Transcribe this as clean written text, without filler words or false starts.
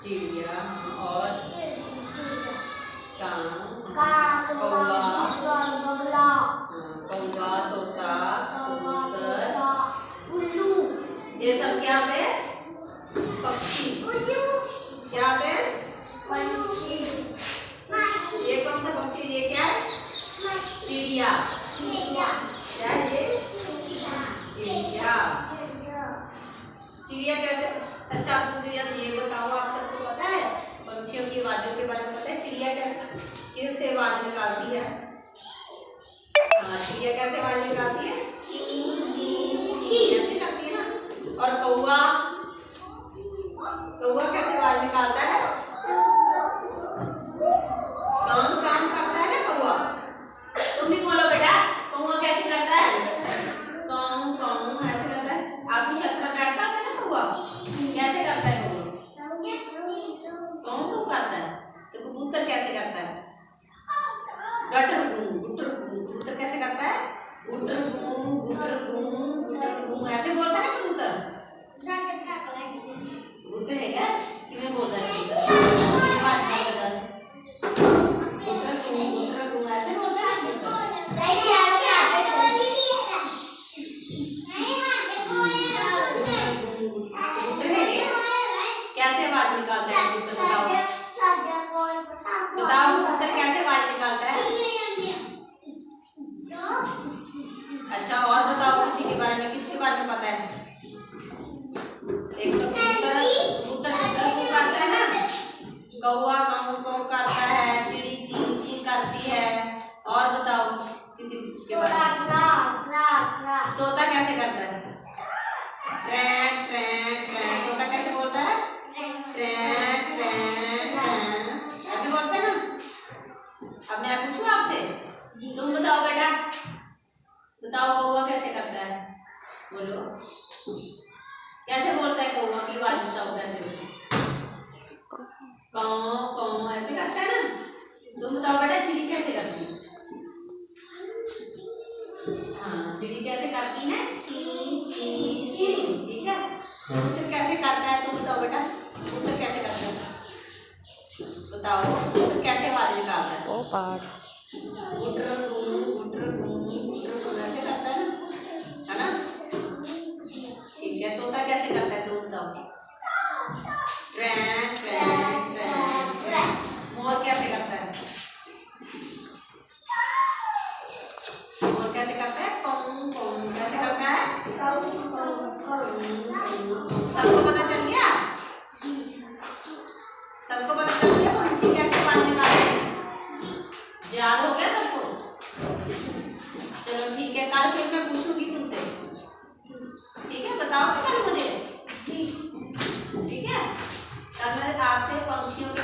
चिड़िया और कौवा, तोता, कबूतर, उल्लू, ये सब क्या होते हैं? पक्षी। क्या होते हैं? ये कौन सा पक्षी? ये क्या है? चिड़िया। क्या है ये? चिड़िया। चिड़िया कैसे? अच्छा मुझे ये बताओ, आप सबको पता है पंछियों की आवाज़ों के बारे में पता है? चिड़िया कैसे आवाज निकालती है? हाँ, चिड़िया कैसे आवाज निकालती है? ची ची ची ऐसे करती है ना। और कौवा कैसे आवाज निकालता है? काम करता है ना कौवा। तुम भी बोलो बेटा, कौवा कैसे करता है? काम ऐसे करता है। आपकी छत पर बैठता है ना कौवा, कैसे करता है कौवा? कौन करता है? तो कबूतर कैसे करता है? गटर कबूतर कैसे करता है? गुटर गूं ऐसे बोलता है ना कबूतर। कबूतर है क्या? किमें बोलता है कबूतर? ऐसे बोलता है कबूतर। कैसे आवाज निकालता है कबूतर? बताओ कबूतर कैसे आवाज निकालता है? अच्छा और बताओ किसी के बारे में, किसके बारे में पता है? एक तो कबूतर करता है ना, कौवा काऊ करता है, चिड़ी ची ची करती है। और बताओ किसी के बारे में। तोता कैसे करता है? ट्रेन तोता कैसे बोलता है? ट्रेन ऐसे बोलते हैं ना। अब मैं पूछूं आपसे, तुम बताओ बेटा, बताओ कौवा कैसे करता है? बोलो कैसे बोलता है कौवा की आवाज? बताओ कैसे? काऊ ऐसे करता है ना। तुम बताओ बेटा चिड़ी कैसे करती है? हाँ, चिड़ी कैसे करती है? ची ची ची। ठीक है। कबूतर कैसे करता है? तुम बताओ बेटा, कबूतर कैसे करता है? बताओ कबूतर कैसे आवाज निकालता है? ऐसे करता है ना, ठीक है। तोता कैसे करता है? तुम बताओ। ट्रेन। मोर कैसे करता है? मोर कैसे करता है? कौन कैसे करता है? सबको पता चल गया? पंछी कैसे आवाज निकालते हैं? याद हो गया सबको? चलो ठीक है, कल फिर मैं पूछूंगी तुमसे। ठीक है, बताओगे कल मुझे? ठीक है, कल मैं आपसे पंछियों के